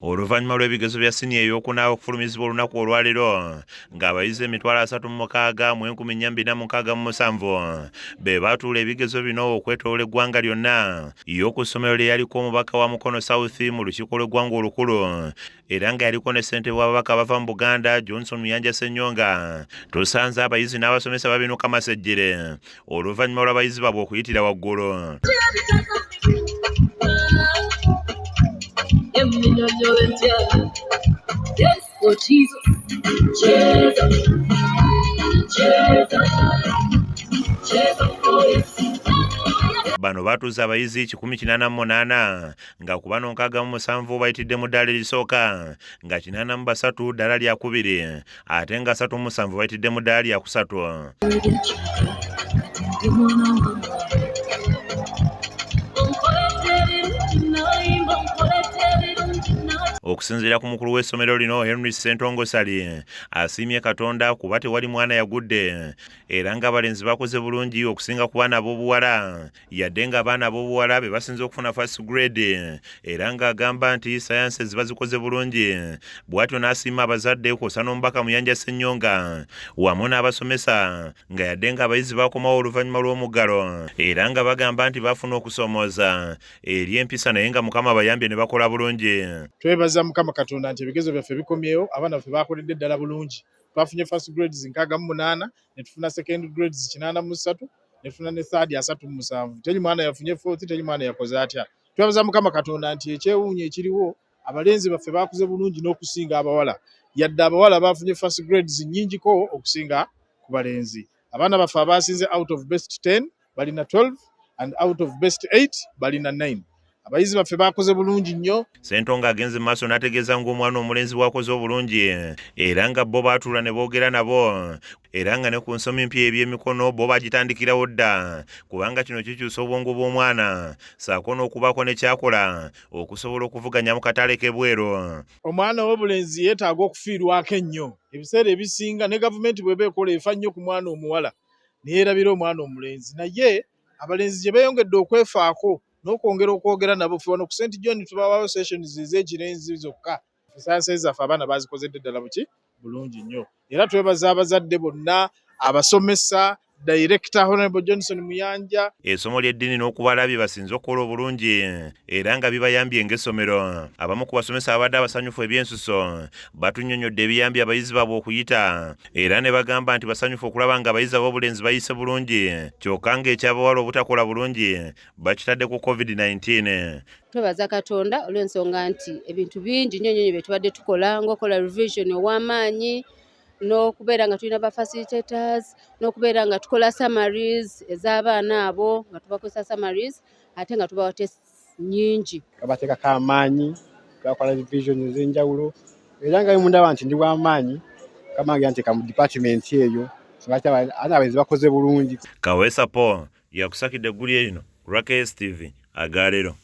Oluvannyuma lw'ebigezo bya siniya ey'okunaaba okufulumizibwa olunaku olwaleero ng'abayizi 36,467 be baatuula ebigezo bino okwetooloola eggwanga lyonna y'oku ssomero lye yaliko omubaka wa Mukono South mu lukiiko lw'eggwanga olukulu era nga yaliko ne ssentebe w'ababaka abava mu Buganda Johnson Muyanja Ssennyonga. Tusanze abayizi n'abasomesa babinuka masejjere oluvannyuma lw'abayizi baabwe okuyitira waggulu. Yes, oh Jesus, Jesus, Jesus, Jesus, oh yes. Bano batuuza abayizi 188 nga ku bano 67 bayitidde mu ddaala erisooka nga 83 ddaala lya kubiri ate nga 37 bayitidde mu ddaala lya kusatu. Okusinziira ku mukulu w'essomero lino Henry Sentongosali asiimye Katonda kuba tewali mwana yagudde era nga abalenzi bakoze bulungi okusinga ku baana ab'obuwala yadde nga abaana ab'obuwala be basinze okufuna first grade era nga agamba nti sayansi ziba zikoze bulungi. Bw'atyo n'asiima abazadde kw'ossa n'omubaka Muyanja Ssennyonga wamu n'abasomesa nga yadde nga abayizi bakomawo oluvannyuma lw'omuggalo era nga bagamba nti bafuna okusomooza eri empisa naye nga Mukama bayambye ne bakola bulungi. Twebaza Mukama Katonda nti ebigezo byaffe bikomyewo, abaana baffe bakoledde ddala bulungi. Twafunye first grades 68 ne tufuna second grades 83 ne tufuna ne third 37. Teri mwana yafunye fourth, teri mwana yakoze atya. Twebaza Mukama Katonda nti ekyewuunyo ekiriwo abalenzi baffe bakuze bulungi n'okusinga abawala. Yadde abawala bafunye first grades nnyingiko okusinga ku balenzi. Abaana baffe abasinze out of best 10 balina 12 and out of best 8 balina 9. Abayizi baffe bakoze bulungi nnyo. Ssentonga agenze maaso n'ategeeza ng'omwana omulenzi bw'akoze obulungi era nga bo baatuula ne boogera nabo era nga ne ku nsomi empya eby'emikono bo bagitandikirawo dda kubanga kino kikyusa obwongo bw'omwana ssaako n'okubaako ne kyakola okusobola okuvuganya mu katale k'ebweru. Omwana w'obulenzi yeetaaga okufiirwako ennyo. Ebiseera ebisinga ne gavumenti bw'eba ekola efa nnyo ku mwana omuwala neerabira omwana omulenzi, naye abalenzi gye beeyongedde okwefaako n'okwongera okwogera nabo. Ffe wano ku St. John tubawayo sessions ez'ekirenzi zokka. Sayansi zaffe abaana bazikozedde ddala bulungi nnyo. Era twebaza abazadde bonna, abasomesa, Director Honorable Johnson Muyanja. Essomo ly'eddiini n'okubalabye basinze okukola obulungi era nga bibayambye ng'essomero. Abamu ku basomesa abadde abasanyufu ebyensuso batunnyonnyodde ebiyambye abayizi baabwe okuyita era ne bagamba nti basanyufu okulaba nga abayizi ab'obulenzi bayise bulungi kyokka ng'ekyabawala obutakola bulungi bakitadde ku COVID-19. Twebaza Katonda olw'ensonga nti ebintu bingi nnyo bye tubadde tukola ng'okola revision ow'amaanyi n'okubeera nga tulina ba facilitators n'okubeera nga tukola summaries ez'abaana abo nga tubakozesa summaries ate nga tubawa tests nnyingi. Bateekako amaanyi, bakola revision ez'enjawulo era nga bimundaba nti ndi w'amaanyi kamangira nti mu department eyo abayizi bakoze bulungi. Kaweesa Paul yakusakidde eggulu erino ku KS TV Agaleero.